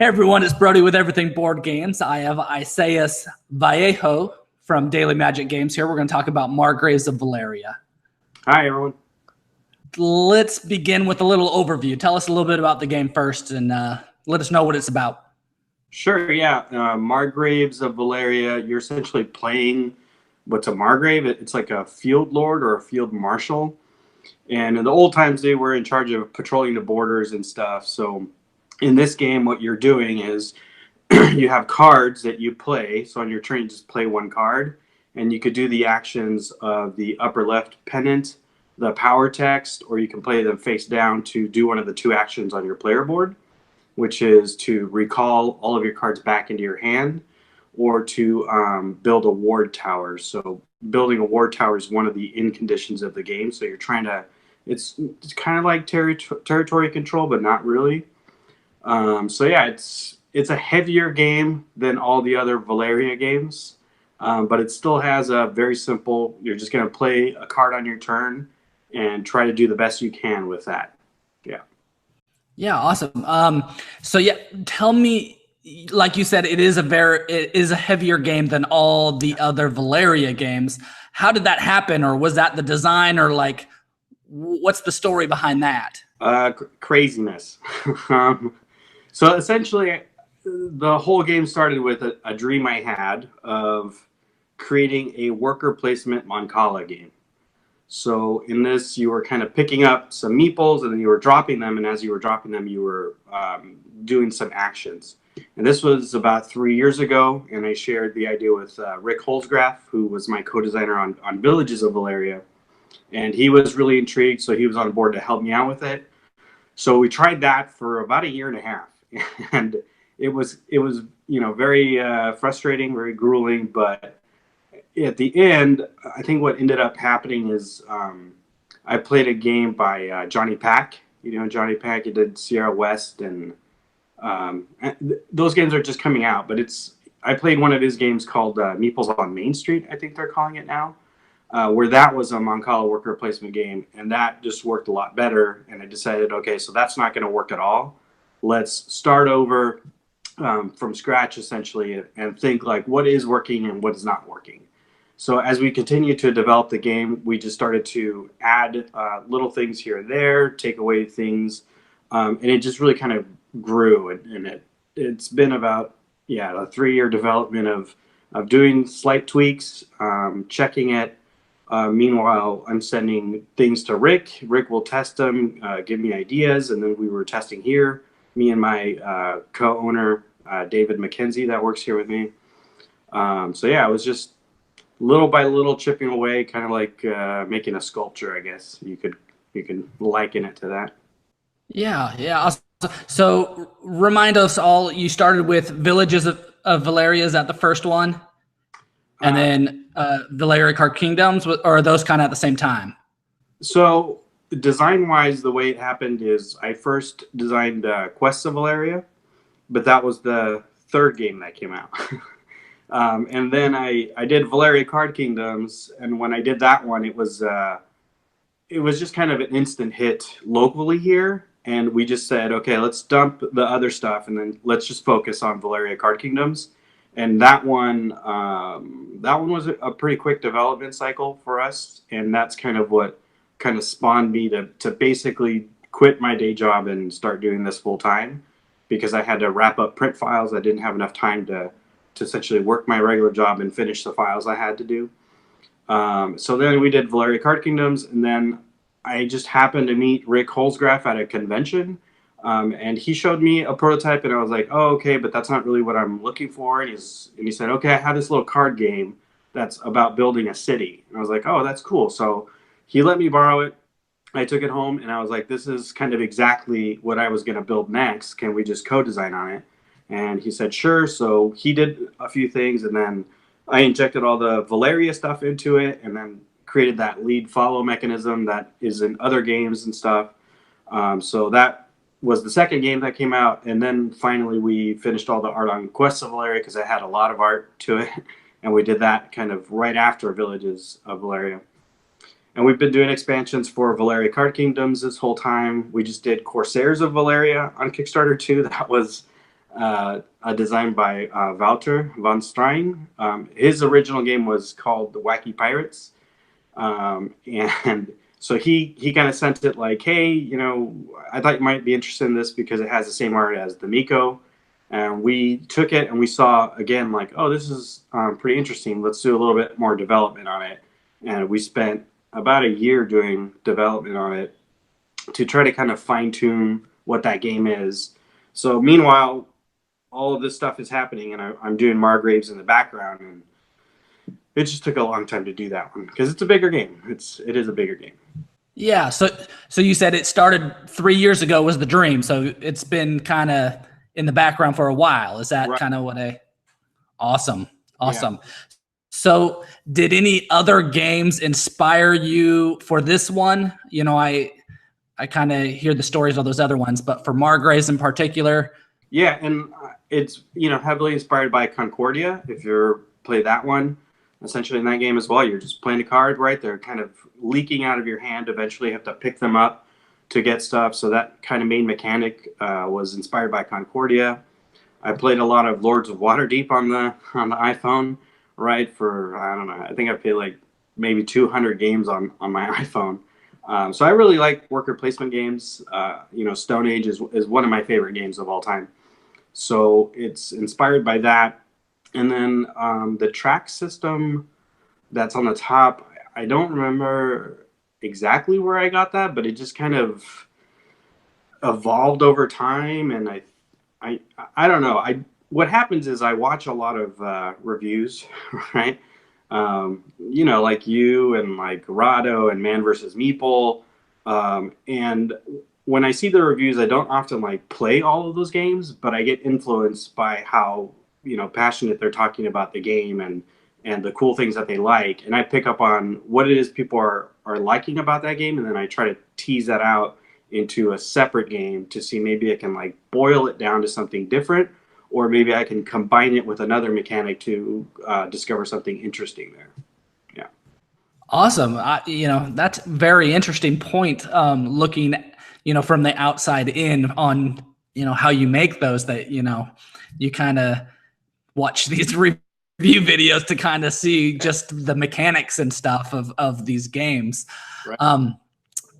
Hey everyone, it's Brody with Everything Board Games. I have Isaias Vallejo from Daily Magic Games here. We're going to talk about Margraves of Valeria. Hi everyone. Let's begin with a little overview. Tell us a little bit about the game first and let us know what it's about. Sure, yeah. Margraves of Valeria, you're essentially playing what's a Margrave. It's like a field lord or a field marshal. And in the old times, they were in charge of patrolling the borders and stuff. So in this game, what you're doing is you have cards that you play. So on your turn, you just play one card. And you could do the actions of the upper left pennant, the power text, or you can play them face down to do one of the two actions on your player board, which is to recall all of your cards back into your hand, or to build a ward tower. So building a ward tower is one of the in conditions of the game. So you're trying to, it's kind of like territory control, but not really. So yeah, it's a heavier game than all the other Valeria games, but it still has a very simple, you're just going to play a card on your turn and try to do the best you can with that. Yeah. Yeah, awesome. So yeah, tell me, like you said, it is a heavier game than all the other Valeria games. How did that happen, or was that the design, or like, what's the story behind that? Craziness. So essentially, the whole game started with a dream I had of creating a worker placement Mancala game. So in this, you were kind of picking up some meeples and then you were dropping them. And as you were dropping them, you were doing some actions. And this was about 3 years ago. And I shared the idea with Rick Holzgraf, who was my co-designer on Villages of Valeria. And he was really intrigued. So he was on board to help me out with it. So we tried that for about 1.5 years. And it was very frustrating, very grueling, but at the end, I think what ended up happening is I played a game by Johnny Pack. You know, Johnny Pack, he did Sierra West, and those games are just coming out. But I played one of his games called Meeples on Main Street, I think they're calling it now, where that was a Mancala worker placement game, and that just worked a lot better. And I decided, okay, so that's not going to work at all. Let's start over from scratch, essentially, and think like what is working and what is not working. So as we continued to develop the game, we just started to add little things here and there, take away things, and it just really kind of grew. And it's been about a 3-year development of doing slight tweaks, checking it. Meanwhile, I'm sending things to Rick. Rick will test them, give me ideas, and then we were testing here. Me and my co-owner David McKenzie that works here with me. So yeah, it was just little by little chipping away, kind of like making a sculpture, I guess you can liken it to that. Yeah. So remind us all, you started with Villages of Valeria. Is that the first one? And then Valeria Card Kingdoms, or are those kind of at the same time? So design-wise, the way it happened is I first designed Quests of Valeria, but that was the third game that came out. And then I did Valeria Card Kingdoms, and when I did that one, it was just kind of an instant hit locally here, and we just said, okay, let's dump the other stuff, and then let's just focus on Valeria Card Kingdoms. And that one was a pretty quick development cycle for us, and that's kind of what kind of spawned me to basically quit my day job and start doing this full time, because I had to wrap up print files. I didn't have enough time to essentially work my regular job and finish the files I had to do. So then we did Valeria Card Kingdoms, and then I just happened to meet Rick Holzgraf at a convention, and he showed me a prototype, and I was like, oh, okay, but that's not really what I'm looking for. And he said, okay, I have this little card game that's about building a city. And I was like, oh, that's cool. So he let me borrow it. I took it home, and I was like, this is kind of exactly what I was going to build next. Can we just co-design on it? And he said, sure. So he did a few things, and then I injected all the Valeria stuff into it, and then created that lead follow mechanism that is in other games and stuff. So that was the second game that came out. And then finally we finished all the art on Quests of Valeria, because I had a lot of art to it. And we did that kind of right after Villages of Valeria. And we've been doing expansions for Valeria Card Kingdoms this whole time. We just did Corsairs of Valeria on Kickstarter too. That was designed by Wouter von Stein. His original game was called The Wacky Pirates. And so he kind of sent it like, hey, I thought you might be interested in this because it has the same art as the Miko. And we took it and we saw again, like, oh, this is pretty interesting. Let's do a little bit more development on it. And we spent about a year doing development on it to try to kind of fine tune what that game is. So meanwhile, all of this stuff is happening, and I'm doing Margraves in the background, and it just took a long time to do that one because it's a bigger game. It is a bigger game. Yeah. So you said it started 3 years ago was the dream. So it's been kind of in the background for a while. Is that kind of what awesome. Yeah. So did any other games inspire you for this one? I kind of hear the stories of those other ones, but for Margraves in particular. Yeah. And it's, heavily inspired by Concordia. If you're play that one, essentially in that game as well, you're just playing a card, right? They're kind of leaking out of your hand. Eventually you have to pick them up to get stuff. So that kind of main mechanic was inspired by Concordia. I played a lot of Lords of Waterdeep on the iPhone, right? For, I don't know, I think I played like maybe 200 games on my iPhone. So I really like worker placement games. Stone Age is one of my favorite games of all time. So it's inspired by that. And then the track system that's on the top, I don't remember exactly where I got that, but it just kind of evolved over time. And I don't know. What happens is I watch a lot of reviews, right? Like you and like Rado and Man vs. Meeple. And when I see the reviews, I don't often like play all of those games, but I get influenced by how passionate they're talking about the game and the cool things that they like, and I pick up on what it is people are liking about that game, and then I try to tease that out into a separate game to see maybe I can like boil it down to something different, or maybe I can combine it with another mechanic to discover something interesting there. Yeah. Awesome. That's a very interesting point. Looking, from the outside in on, how you make those, that, you kind of watch these review videos to kind of see just the mechanics and stuff of these games. Right.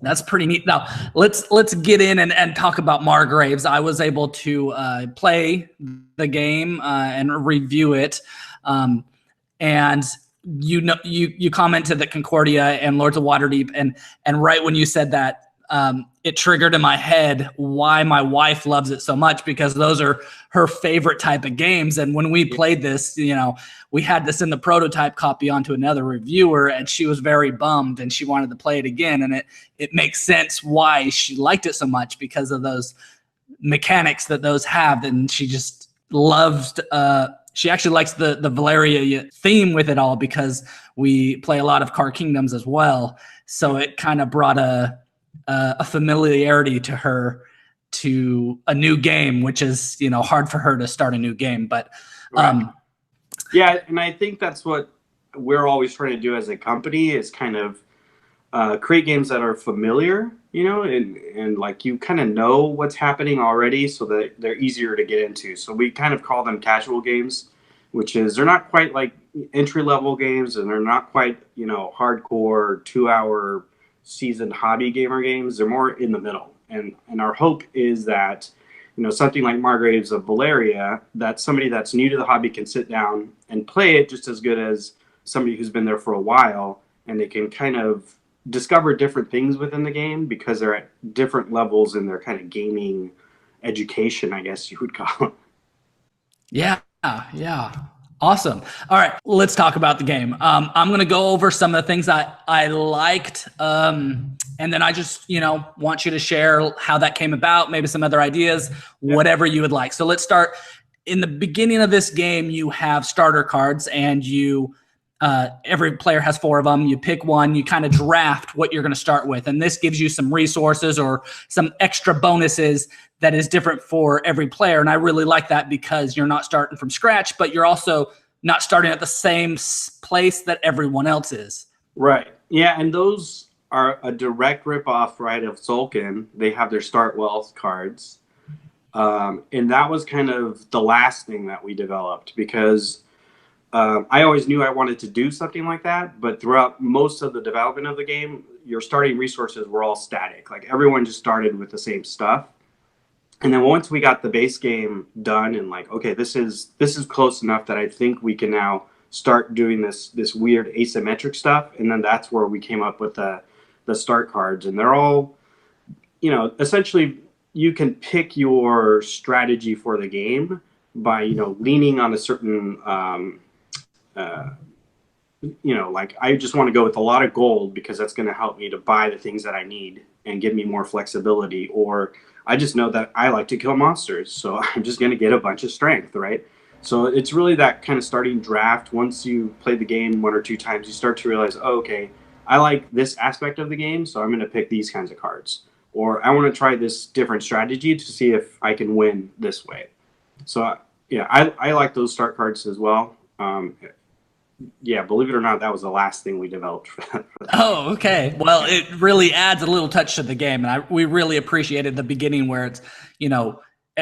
That's pretty neat. Now let's get in and talk about Margraves. I was able to play the game and review it. And you commented that Concordia and Lords of Waterdeep, and right when you said that, it triggered in my head why my wife loves it so much, because those are her favorite type of games. And when we played this, we had to send the prototype copy onto another reviewer, and she was very bummed and she wanted to play it again. And it makes sense why she liked it so much, because of those mechanics that those have. And she just loves, she actually likes the Valeria theme with it all, because we play a lot of Car Kingdoms as well. So it kind of brought a familiarity to her to a new game, which is, hard for her to start a new game. But yeah, and I think that's what we're always trying to do as a company, is kind of create games that are familiar, and like you kind of know what's happening already, so that they're easier to get into. So we kind of call them casual games, which is they're not quite like entry-level games, and they're not quite, hardcore 2-hour seasoned hobby gamer games. They're more in the middle. And our hope is that, something like Margraves of Valeria, that somebody that's new to the hobby can sit down and play it just as good as somebody who's been there for a while, and they can kind of discover different things within the game because they're at different levels in their kind of gaming education, I guess you would call it. Yeah. Awesome. All right, let's talk about the game. I'm going to go over some of the things I liked, and then I just, want you to share how that came about, maybe some other ideas, whatever you would like. So let's start. In the beginning of this game, you have starter cards, and every player has 4 of them. You pick one, you kind of draft what you're going to start with, and this gives you some resources or some extra bonuses that is different for every player. And I really like that, because you're not starting from scratch, but you're also not starting at the same place that everyone else is. Right. Yeah, and those are a direct ripoff, right, of Tzolk'in. They have their Start Wealth cards. And that was kind of the last thing that we developed because I always knew I wanted to do something like that. But throughout most of the development of the game, your starting resources were all static. Like everyone just started with the same stuff. And then once we got the base game done and like, okay, this is close enough that I think we can now start doing this weird asymmetric stuff. And then that's where we came up with the start cards. And they're all, essentially you can pick your strategy for the game by, leaning on a certain, uh, like I just want to go with a lot of gold because that's going to help me to buy the things that I need and give me more flexibility. Or I just know that I like to kill monsters, so I'm just going to get a bunch of strength, right? So it's really that kind of starting draft. Once you play the game one or two times, you start to realize, oh, okay, I like this aspect of the game, so I'm going to pick these kinds of cards. Or I want to try this different strategy to see if I can win this way. So yeah, I like those start cards as well. Yeah, believe it or not, that was the last thing we developed for that. Oh, okay. Well, it really adds a little touch to the game, and we really appreciated the beginning where it's,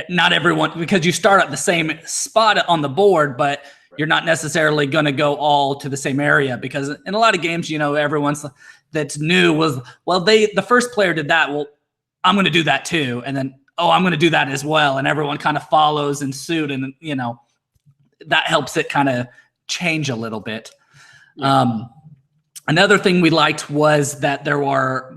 not everyone, because you start at the same spot on the board, but you're not necessarily going to go all to the same area because in a lot of games, everyone's that's new was, well, the first player did that. Well, I'm going to do that too, and then I'm going to do that as well, and everyone kind of follows in suit, and that helps it kind of change a little bit. Yeah. Another thing we liked was that there are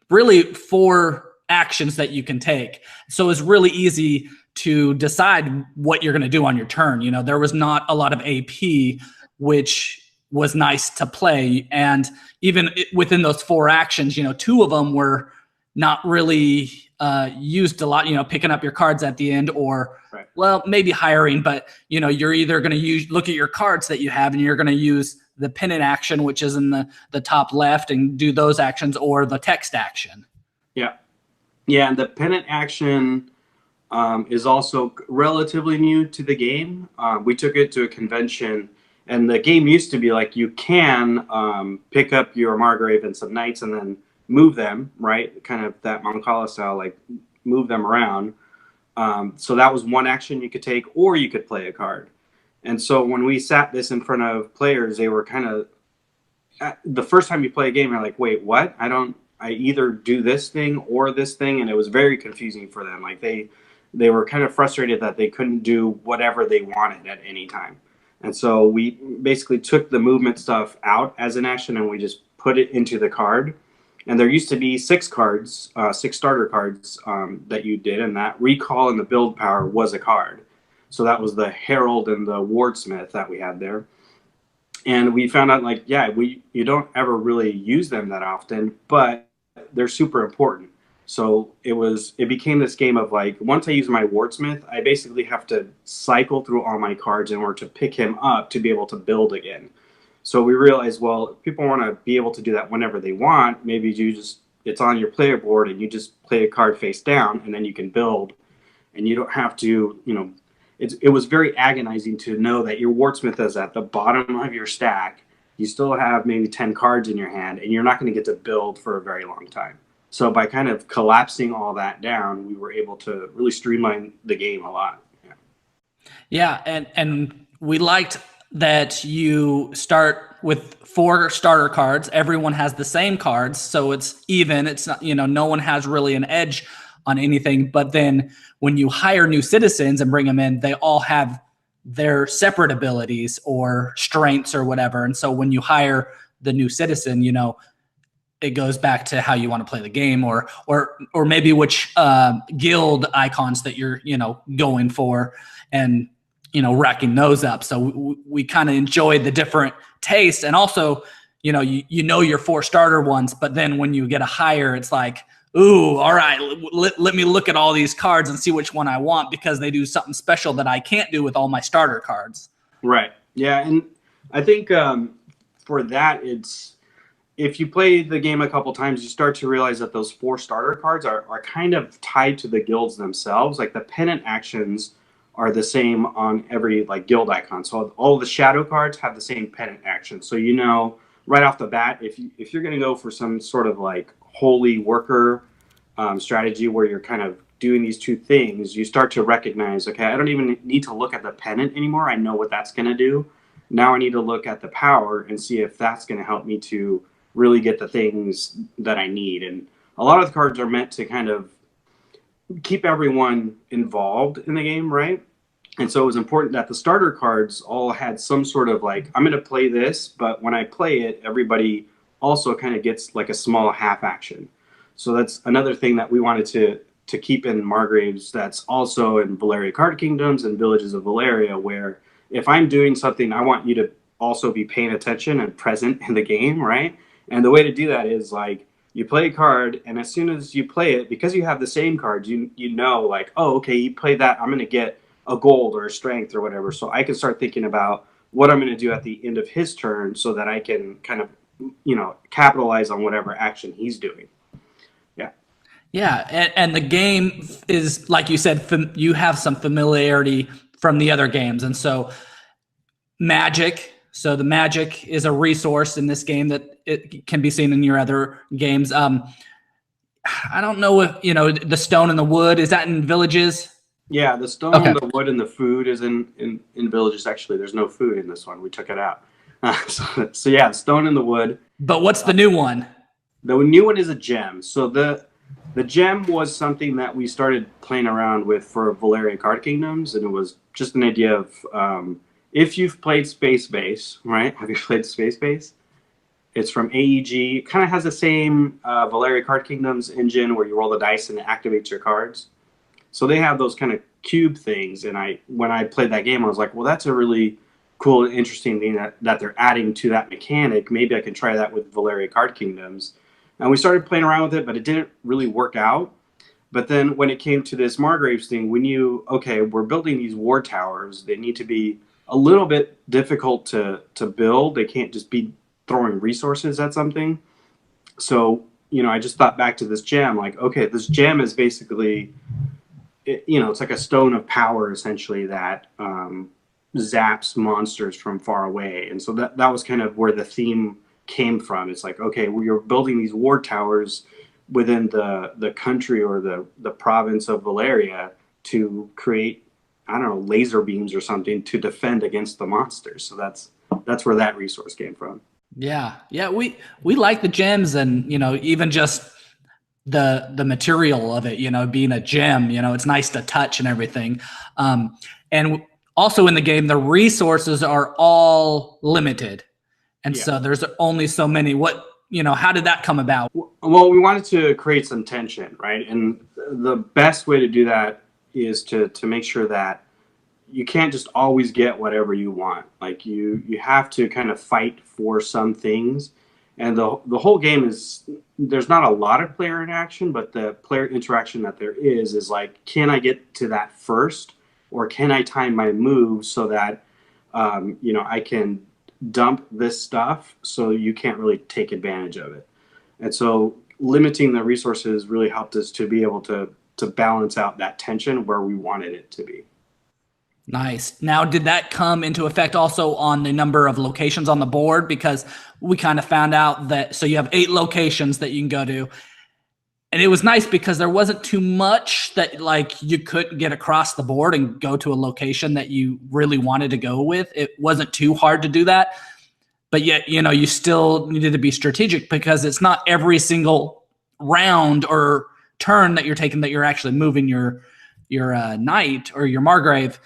really 4 actions that you can take. So it's really easy to decide what you're going to do on your turn. There was not a lot of AP, which was nice to play. And even within those 4 actions, 2 of them were not really used a lot, picking up your cards at the end or, right. Well, maybe hiring, but, you're either going to look at your cards that you have and you're going to use the pennant action, which is in the top left, and do those actions, or the text action. Yeah. Yeah, and the pennant action is also relatively new to the game. We took it to a convention, and the game used to be like you can pick up your Margrave and some knights and then move them, right? Kind of that Mancala style, like move them around. So that was one action you could take, or you could play a card. And so when we sat this in front of players, they were kind of, the first time you play a game, you're like, wait, what? I either do this thing or this thing. And it was very confusing for them. Like they were kind of frustrated that they couldn't do whatever they wanted at any time. And so we basically took the movement stuff out as an action and we just put it into the card. And there used to be 6 cards, 6 starter cards that you did. And that recall and the build power was a card. So that was the Herald and the Wardsmith that we had there. And we found out, like, yeah, you don't ever really use them that often, but they're super important. So it became this game of, like, once I use my Wardsmith, I basically have to cycle through all my cards in order to pick him up to be able to build again. So we realized, well, if people want to be able to do that whenever they want, maybe it's on your player board and you just play a card face down and then you can build, and you don't have to, it was very agonizing to know that your Wardsmith is at the bottom of your stack. You still have maybe 10 cards in your hand, and you're not going to get to build for a very long time. So by kind of collapsing all that down, we were able to really streamline the game a lot. Yeah, and we liked that you start with 4 starter cards. Everyone has the same cards, so it's even. It's not, no one has really an edge on anything. But then when you hire new citizens and bring them in, they all have their separate abilities or strengths or whatever. And so when you hire the new citizen, it goes back to how you want to play the game, or maybe which guild icons that you're going for, and racking those up. So we kind of enjoyed the different tastes, and also your 4 starter ones, but then when you get a hire, it's like, ooh, all right, let me look at all these cards and see which one I want, because they do something special that I can't do with all my starter cards. Right. Yeah, and I think for that, it's, if you play the game a couple times, you start to realize that those 4 starter cards are kind of tied to the guilds themselves. Like the pennant actions are the same on every guild icon. So all the shadow cards have the same pennant action. So right off the bat, if you're going to go for some sort of holy worker strategy where you're kind of doing these two things, you start to recognize, okay, I don't even need to look at the pennant anymore. I know what that's going to do. Now I need to look at the power and see if that's going to help me to really get the things that I need. And a lot of the cards are meant to kind of keep everyone involved in the game, right? And so it was important that the starter cards all had some sort of like, I'm going to play this, but when I play it, everybody also kind of gets like a small half action. So that's another thing that we wanted to keep in Margraves, that's also in Valeria Card Kingdoms and Villages of Valeria, where if I'm doing something, I want you to also be paying attention and present in the game, right? And the way to do that is like, you play a card, and as soon as you play it, because you have the same cards, you know, like, oh, okay, you play that, I'm going to get a gold or a strength or whatever. So I can start thinking about what I'm going to do at the end of his turn so that I can kind of, capitalize on whatever action he's doing. Yeah. Yeah, and the game is, like you said, you have some familiarity from the other games, and so magic. So the magic is a resource in this game that it can be seen in your other games. I don't know if the stone and the wood, is that in Villages? Yeah, the stone, Okay. the wood, and the food is in Villages. Actually, there's no food in this one. We took it out. So yeah, the stone and the wood. But what's the new one? The new one is a gem. So the gem was something that we started playing around with for Valeria Card Kingdoms, and it was just an idea of if you've played Space Base, right? Have you played Space Base? It's from AEG. It kind of has the same Valeria Card Kingdoms engine where you roll the dice and it activates your cards. So they have those kind of cube things, and when I played that game, I was like, well, that's a really cool and interesting thing that they're adding to that mechanic. Maybe I can try that with Valeria Card Kingdoms. And we started playing around with it, but it didn't really work out. But then when it came to this Margraves thing, we knew, okay, we're building these war towers. They need to be a little bit difficult to build. They can't just be throwing resources at something. So, I just thought back to this gem, like, okay, this gem is basically, it's like a stone of power, essentially, that zaps monsters from far away. And so that was kind of where the theme came from. It's like, okay, we are building these war towers within the country or the province of Valeria to create, I don't know, laser beams or something to defend against the monsters. So that's where that resource came from. Yeah, we like the gems, and even just the material of it, being a gem, it's nice to touch and everything. And also in the game, the resources are all limited. And so there's only so many. How did that come about? Well, we wanted to create some tension, right? And the best way to do that is to make sure that you can't just always get whatever you want. Like you have to kind of fight for some things. And the whole game is, there's not a lot of player interaction, but the player interaction that there is like, can I get to that first? Or can I time my moves so that, I can dump this stuff so you can't really take advantage of it. And so limiting the resources really helped us to be able to balance out that tension where we wanted it to be. Nice. Now, did that come into effect also on the number of locations on the board? Because we kind of found out that, so you have 8 locations that you can go to. And it was nice because there wasn't too much that like you couldn't get across the board and go to a location that you really wanted to go with. It wasn't too hard to do that. But yet, you still needed to be strategic because it's not every single round or turn that you're taking that you're actually moving your knight or your Margrave,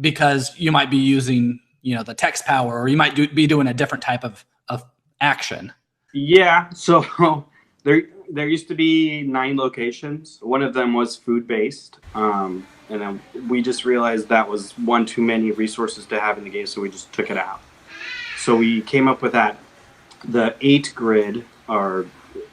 because you might be using, the text power, or you might be doing a different type of action. Yeah. So there used to be 9 locations. One of them was food based. And then we just realized that was one too many resources to have in the game. So we just took it out. So we came up with that. The 8 grid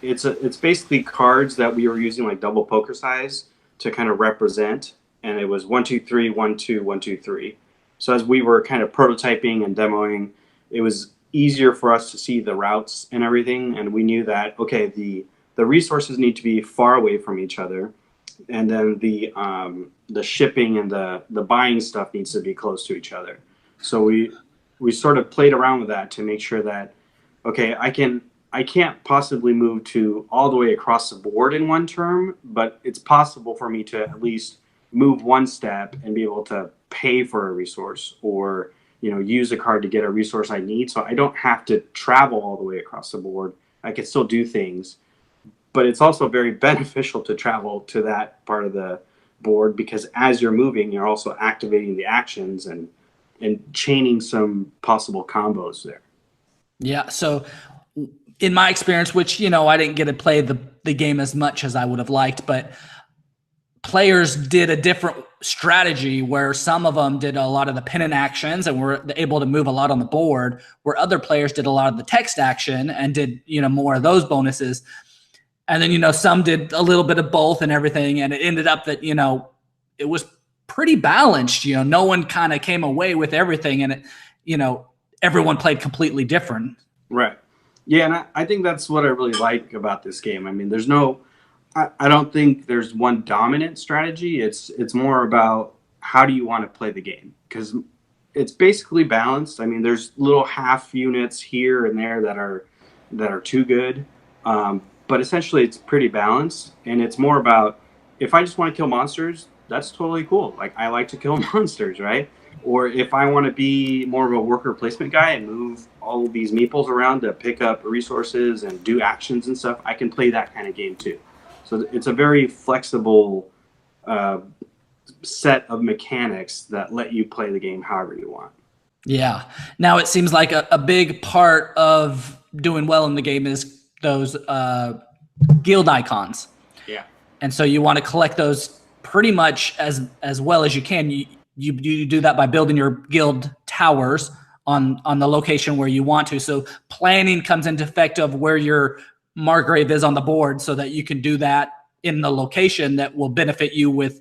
it's basically cards that we were using like double poker size to kind of represent. And it was 1, 2, 3, 1, 2, 1, 2, 3. So as we were kind of prototyping and demoing, it was easier for us to see the routes and everything. And we knew that, okay, the resources need to be far away from each other. And then the shipping and the buying stuff needs to be close to each other. So we sort of played around with that to make sure that, okay, I can I can't possibly move to all the way across the board in one turn, but it's possible for me to at least move one step and be able to pay for a resource or use a card to get a resource I need. So I don't have to travel all the way across the board. I can still do things, but it's also very beneficial to travel to that part of the board because as you're moving, you're also activating the actions and chaining some possible combos there. Yeah. So in my experience, which, I didn't get to play the game as much as I would have liked, but players did a different strategy where some of them did a lot of the pennant actions and were able to move a lot on the board, where other players did a lot of the text action and did, more of those bonuses. And then, some did a little bit of both and everything. And it ended up that, it was pretty balanced. No one kind of came away with everything. And, everyone played completely different. Right. Yeah. And I think that's what I really like about this game. I mean, I don't think there's one dominant strategy. It's more about how do you want to play the game? Because it's basically balanced. I mean, there's little half units here and there that are too good. But essentially it's pretty balanced, and it's more about if I just want to kill monsters, that's totally cool. Like I like to kill monsters, right? Or if I want to be more of a worker placement guy and move all of these meeples around to pick up resources and do actions and stuff, I can play that kind of game too. So it's a very flexible set of mechanics that let you play the game however you want. Yeah. Now it seems like a big part of doing well in the game is those guild icons. Yeah. And so you want to collect those pretty much as well as you can. You do that by building your guild towers on the location where you want to. So planning comes into effect of where your Margrave is on the board so that you can do that in the location that will benefit you with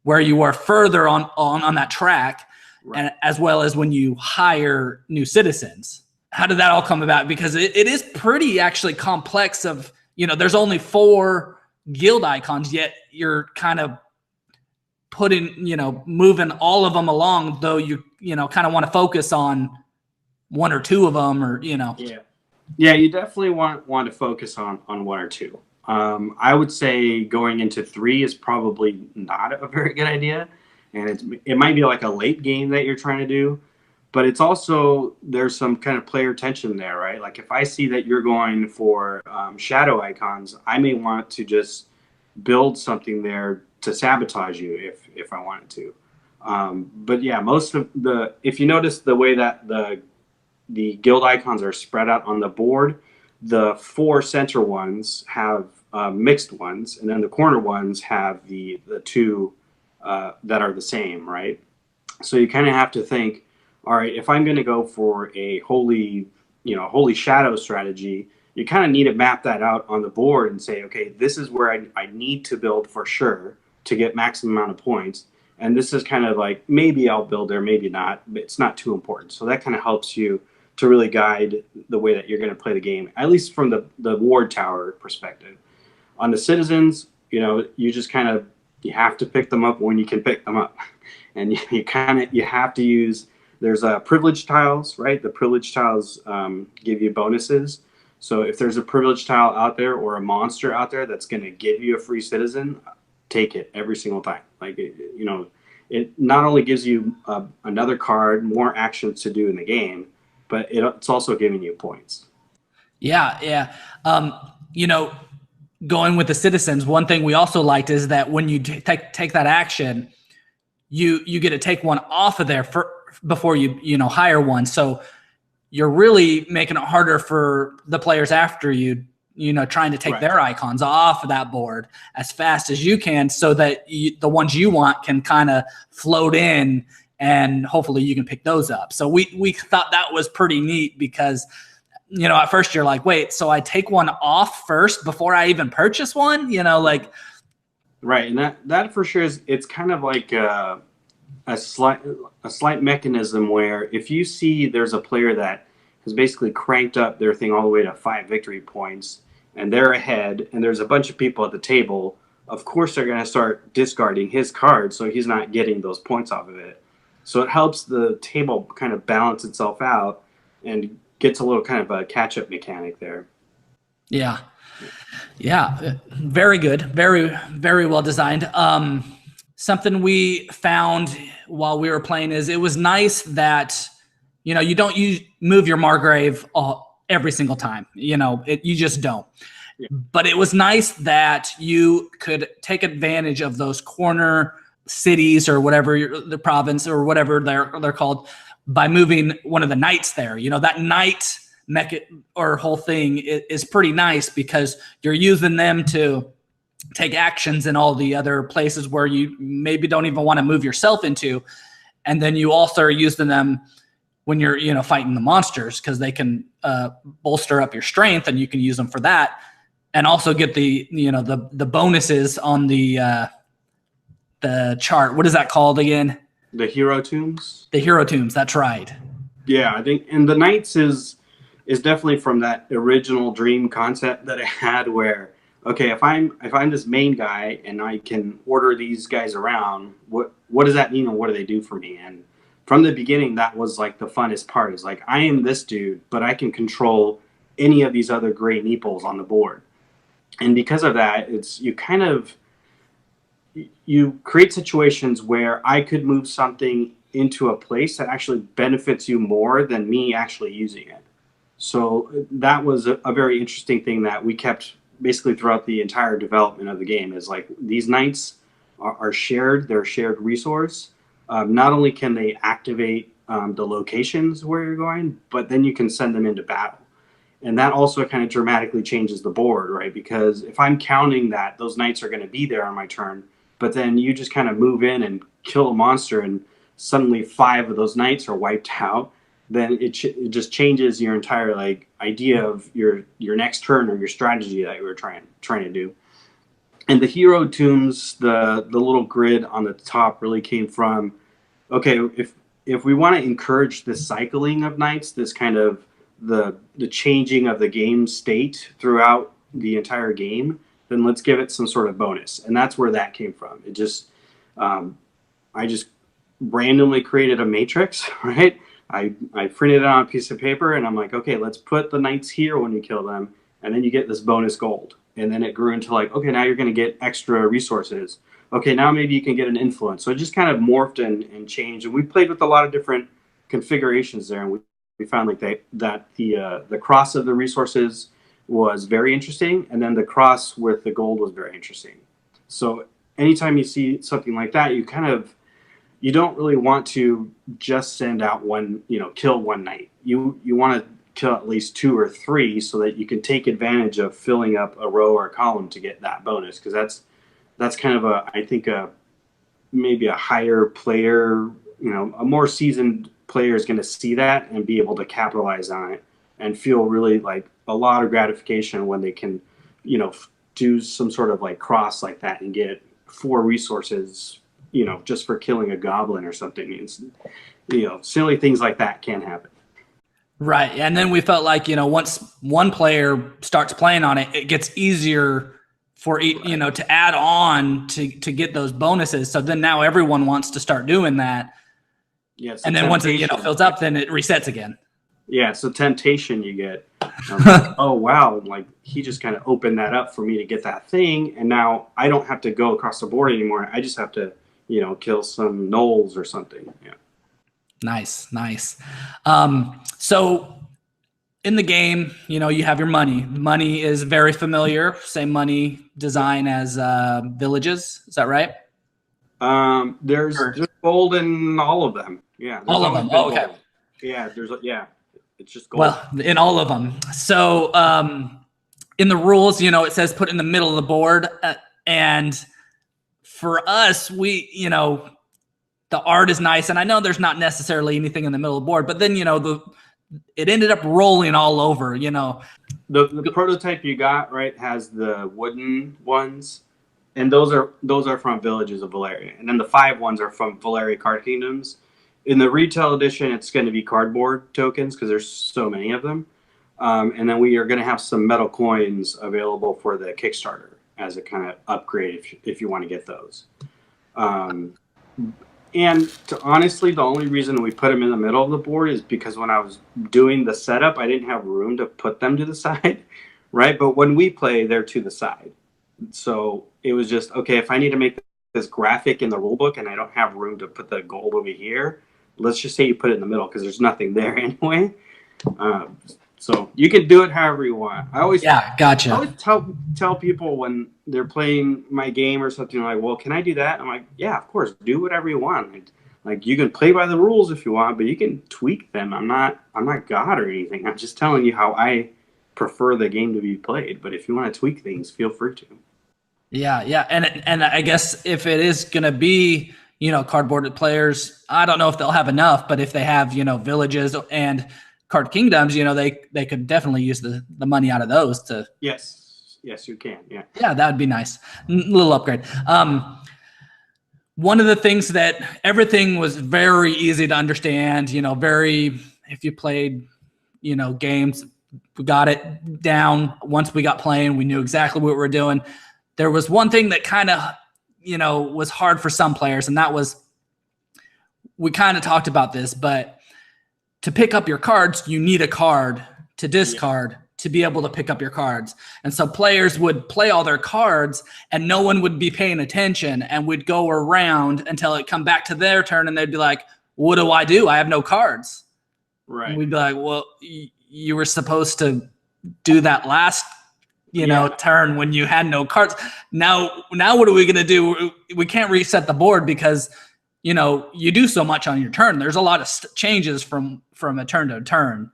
where you are further on that track. Right. And as well as when you hire new citizens. How did that all come about? Because it is pretty actually complex of, there's only 4 guild icons, yet you're kind of putting, moving all of them along, though you kind of want to focus on 1 or 2 of them or. Yeah, you definitely want to focus on 1 or 2. I would say going into 3 is probably not a very good idea. And it might be like a late game that you're trying to do, but it's also, there's some kind of player tension there, right? Like if I see that you're going for shadow icons, I may want to just build something there to sabotage you if I wanted to. But yeah, if you notice the way that the guild icons are spread out on the board, the 4 center ones have mixed ones, and then the corner ones have the 2 that are the same, right? So you kind of have to think, all right, if I'm going to go for a holy shadow strategy, you kind of need to map that out on the board and say, okay, this is where I need to build for sure to get maximum amount of points. And this is kind of like, maybe I'll build there, maybe not, but it's not too important. So that kind of helps you to really guide the way that you're going to play the game, at least from the ward tower perspective. On the citizens, you just kind of, you have to pick them up when you can pick them up. And you have to use, there's privilege tiles, right? The privilege tiles give you bonuses. So if there's a privilege tile out there or a monster out there that's going to give you a free citizen, take it every single time. Like, it not only gives you another card, more actions to do in the game, but it's also giving you points. Yeah. Going with the citizens, one thing we also liked is that when you take that action, you get to take one off of there before you hire one. So you're really making it harder for the players after you, trying to take their icons off of that board as fast as you can so that the ones you want can kind of float in and hopefully you can pick those up. So we thought that was pretty neat because, at first you're like, wait, so I take one off first before I even purchase one, Right. And that for sure it's kind of like a slight mechanism where if you see there's a player that has basically cranked up their thing all the way to 5 victory points and they're ahead and there's a bunch of people at the table, of course they're going to start discarding his card so he's not getting those points off of it. So it helps the table kind of balance itself out and gets a little kind of a catch-up mechanic there. Yeah. Yeah. Very good. Very, very well designed. Something we found while we were playing is it was nice that, you don't move your Margrave every single time. You just don't. Yeah. But it was nice that you could take advantage of those corner cities or whatever the province or whatever they're called by moving one of the knights there. That knight mech or whole thing is pretty nice because you're using them to take actions in all the other places where you maybe don't even want to move yourself into, and then you also are using them when you're fighting the monsters because they can bolster up your strength and you can use them for that, and also get the bonuses on the chart. What is that called again? The hero tombs. The hero tombs. That's right. Yeah, I think, and the knights is definitely from that original dream concept that I had, where okay, if I'm this main guy and I can order these guys around, what does that mean and what do they do for me? And from the beginning, that was like the funnest part. Is like I am this dude, but I can control any of these other gray meeples on the board, and because of that, it's you create situations where I could move something into a place that actually benefits you more than me actually using it. So that was a very interesting thing that we kept basically throughout the entire development of the game, is like these knights are shared, they're a shared resource. Not only can they activate the locations where you're going, but then you can send them into battle. And that also kind of dramatically changes the board, right? Because if I'm counting that those knights are going to be there on my turn, but then you just kind of move in and kill a monster and suddenly 5 of those knights are wiped out, then it just changes your entire like idea of your next turn or your strategy that you were trying to do. And the hero tombs, the little grid on the top really came from, okay, if we want to encourage this cycling of knights, this kind of the changing of the game state throughout the entire game, then let's give it some sort of bonus. And that's where that came from. It just I just randomly created a matrix, right? I printed it on a piece of paper and I'm like, okay, let's put the knights here when you kill them, and then you get this bonus gold. And then it grew into like, okay, now you're going to get extra resources. Okay, now maybe you can get an influence. So it just kind of morphed and changed. And we played with a lot of different configurations there, and we found like that the cross of the resources was very interesting, and then the cross with the gold was very interesting. So anytime you see something like that, you don't really want to just send out one, kill one knight. You want to kill at least 2 or 3 so that you can take advantage of filling up a row or a column to get that bonus, because that's kind of I think maybe a higher player, a more seasoned player is going to see that and be able to capitalize on it and feel really like a lot of gratification when they can, do some sort of like cross like that and get 4 resources, just for killing a goblin or something. It's, silly things like that can happen. Right. And then we felt like, once one player starts playing on it, it gets easier for, to add on to get those bonuses. So then now everyone wants to start doing that. Yeah. And then once it, fills up, then it resets again. Yeah. It's a temptation you get. Like, oh, wow. Like he just kind of opened that up for me to get that thing. And now I don't have to go across the board anymore. I just have to, kill some gnolls or something. Yeah. Nice. So in the game, you have your money. Money is very familiar. Same money design as villages. Is that right? There's gold in all of them. Yeah. All of them. Oh, okay. Gold. Yeah. It's just gold. Well, in all of them. So in the rules, it says put in the middle of the board. And for us, we, the art is nice. And I know there's not necessarily anything in the middle of the board, but then, it ended up rolling all over, The prototype you got, right, has the wooden ones, and those are from Villages of Valeria. And then the 5 ones are from Valeria Card Kingdoms. In the retail edition, it's going to be cardboard tokens because there's so many of them. And then we are going to have some metal coins available for the Kickstarter as a kind of upgrade if you want to get those. And honestly, the only reason we put them in the middle of the board is because when I was doing the setup, I didn't have room to put them to the side, right? But when we play, they're to the side. So it was just, okay, if I need to make this graphic in the rule book and I don't have room to put the gold over here, let's just say you put it in the middle because there's nothing there anyway. Um, so you can do it however you want. Yeah, I gotcha. always tell people when they're playing my game or something like, well, can I do that? I'm like, yeah, of course, do whatever you want. Like you can play by the rules if you want, but you can tweak them. I'm not God or anything. I'm just telling you how I prefer the game to be played. But if you want to tweak things, feel free to. Yeah, yeah, and I guess if it is gonna be cardboarded players, I don't know if they'll have enough, but if they have villages and card kingdoms, they could definitely use the money out of those to. Yes, you can. Yeah. Yeah, that would be nice. Little upgrade. One of the things that everything was very easy to understand. Very if you played games, we got it down. Once we got playing, we knew exactly what we were doing. There was one thing that kind of, was hard for some players, and that was, we kind of talked about this, but to pick up your cards, you need a card to discard to be able to pick up your cards. And so players would play all their cards and no one would be paying attention, and we'd go around until it come back to their turn and they'd be like, what do? I have no cards. Right. And we'd be like, well, you were supposed to do that last turn when you had no cards. Now what are we going to do? We can't reset the board because you do so much on your turn. There's a lot of changes from a turn to a turn.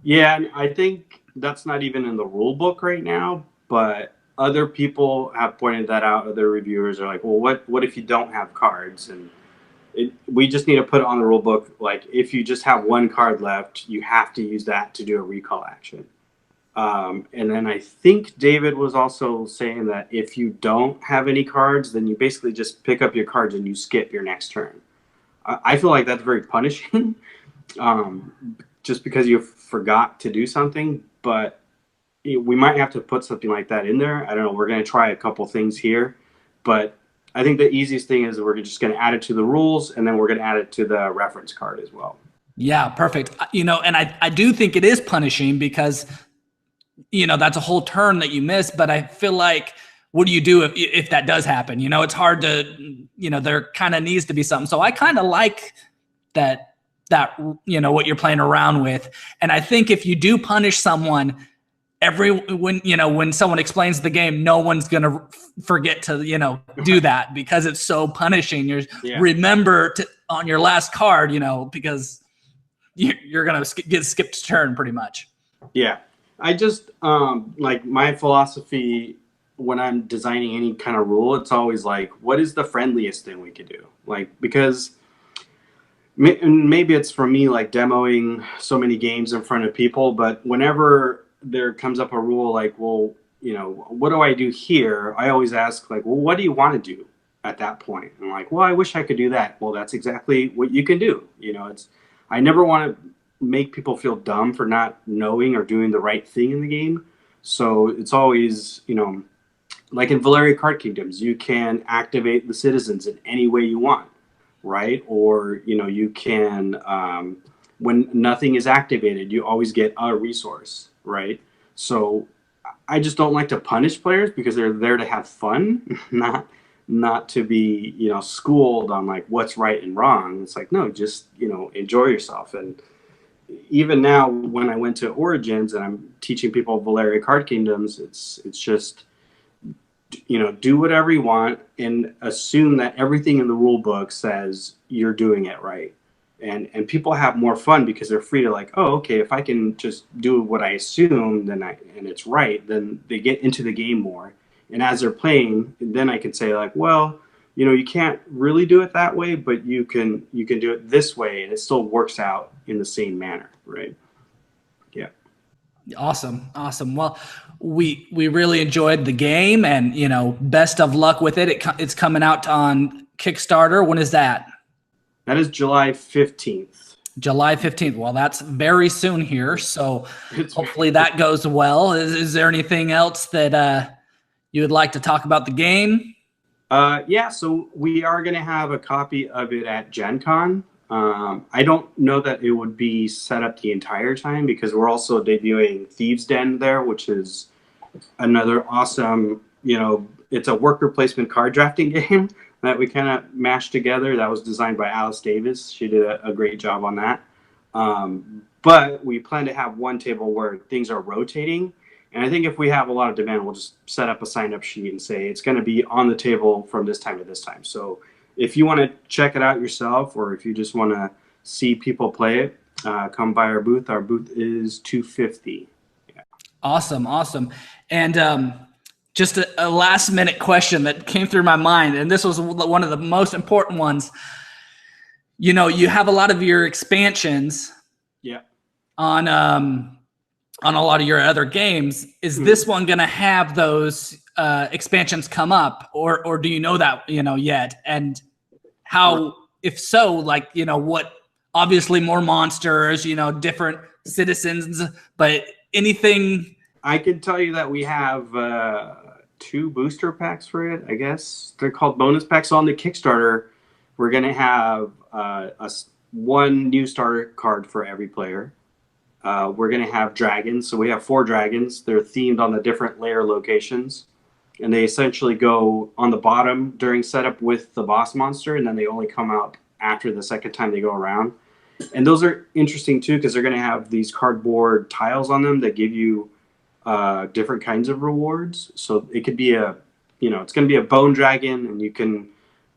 Yeah, and I think that's not even in the rule book right now, but other people have pointed that out. Other reviewers are like, well, what if you don't have cards? And we just need to put it on the rule book. Like if you just have one card left, you have to use that to do a recall action. And then I think David was also saying that if you don't have any cards, then you basically just pick up your cards and you skip your next turn. I feel like that's very punishing, just because you forgot to do something. But we might have to put something like that in there. I don't know. We're going to try a couple things here. But I think the easiest thing is we're just going to add it to the rules, and then we're going to add it to the reference card as well. Yeah, perfect. And I do think it is punishing because that's a whole turn that you miss. But I feel like, what do you do if that does happen? It's hard to, there kind of needs to be something. So I kind of like that, what you're playing around with. And I think if you do punish someone, when someone explains the game, no one's going to forget to, do that because it's so punishing. Remember on your last card, because you're going to get skipped turn pretty much. Yeah. I just like my philosophy when I'm designing any kind of rule, it's always like, what is the friendliest thing we could do? Like, because maybe it's for me, like demoing so many games in front of people, but whenever there comes up a rule like, well, what do I do here? I always ask like, well, what do you want to do at that point? And I'm like, well, I wish I could do that. Well, that's exactly what you can do. I never want to make people feel dumb for not knowing or doing the right thing in the game. So it's always, like in Valeria Card Kingdoms, you can activate the citizens in any way you want, right? Or, you can, when nothing is activated, you always get a resource, right? So I just don't like to punish players because they're there to have fun, not to be, schooled on like what's right and wrong. It's like, no, just, enjoy yourself. And even now when I went to Origins and I'm teaching people Valeria Card Kingdoms, it's just, do whatever you want and assume that everything in the rule book says you're doing it right. And people have more fun because they're free to like, oh, okay, if I can just do what I assume, and it's right, then they get into the game more. And as they're playing, then I can say like, well, you can't really do it that way, but you can do it this way, and it still works out in the same manner, right? Yeah. Awesome. Well, we really enjoyed the game, and best of luck with it. It's coming out on Kickstarter. When is that? That is July 15th. July 15th. Well, that's very soon here, so hopefully that goes well. Is there anything else that you would like to talk about the game? Yeah, so we are going to have a copy of it at Gen Con. I don't know that it would be set up the entire time because we're also debuting Thieves' Den there, which is another awesome, it's a worker placement card drafting game that we kind of mashed together. That was designed by Alice Davis. She did a great job on that. But we plan to have one table where things are rotating. And I think if we have a lot of demand, we'll just set up a sign-up sheet and say it's going to be on the table from this time to this time. So if you want to check it out yourself, or if you just want to see people play it, come by our booth. Our booth is 250. Yeah. Awesome. And just a last minute question that came through my mind, and this was one of the most important ones. You have a lot of your expansions on a lot of your other games. Is this one going to have those expansions come up, or do you know that yet? And how, if so, what? Obviously, more monsters, different citizens, but anything. I can tell you that we have 2 booster packs for it. I guess they're called bonus packs. So on the Kickstarter, we're going to have one new starter card for every player. We're going to have dragons. So we have 4 dragons. They're themed on the different layer locations. And they essentially go on the bottom during setup with the boss monster, and then they only come out after the second time they go around. And those are interesting too, because they're going to have these cardboard tiles on them that give you different kinds of rewards. So it could be it's going to be a bone dragon, and you can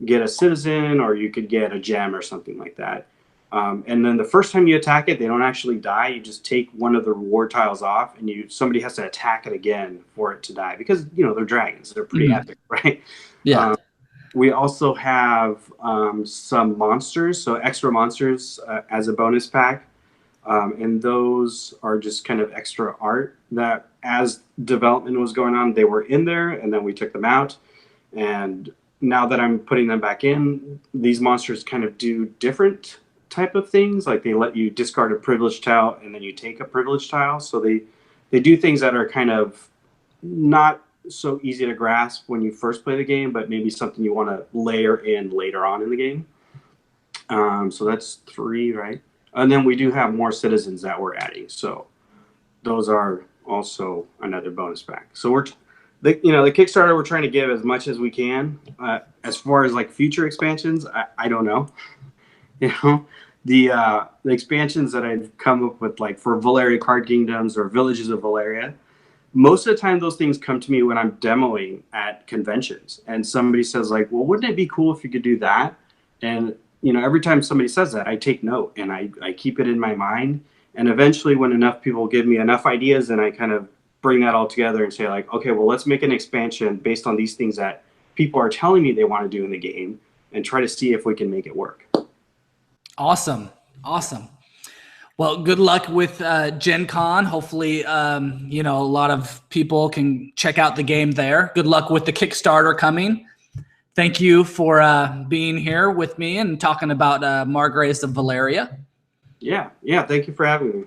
get a citizen, or you could get a gem or something like that. And then the first time you attack it, they don't actually die. You just take one of the reward tiles off, and somebody has to attack it again for it to die, because they're dragons. They're pretty epic, right? Yeah. We also have some monsters, so extra monsters as a bonus pack. And those are just kind of extra art that, as development was going on, they were in there, and then we took them out. And now that I'm putting them back in, these monsters kind of do different type of things. Like, they let you discard a privileged tile, and then you take a privileged tile. So they do things that are kind of not so easy to grasp when you first play the game, but maybe something you want to layer in later on in the game. So that's 3, right? And then we do have more citizens that we're adding. So those are also another bonus pack. So the Kickstarter, we're trying to give as much as we can. As far as future expansions, I don't know. The expansions that I've come up with, for Valeria Card Kingdoms or Villages of Valeria, most of the time those things come to me when I'm demoing at conventions, and somebody says well, wouldn't it be cool if you could do that? And every time somebody says that, I take note, and I keep it in my mind. And eventually, when enough people give me enough ideas, then I kind of bring that all together and say okay, well, let's make an expansion based on these things that people are telling me they want to do in the game, and try to see if we can make it work. Awesome. Well, good luck with Gen Con. Hopefully, a lot of people can check out the game there. Good luck with the Kickstarter coming. Thank you for being here with me and talking about Margraves of Valeria. Yeah. Thank you for having me.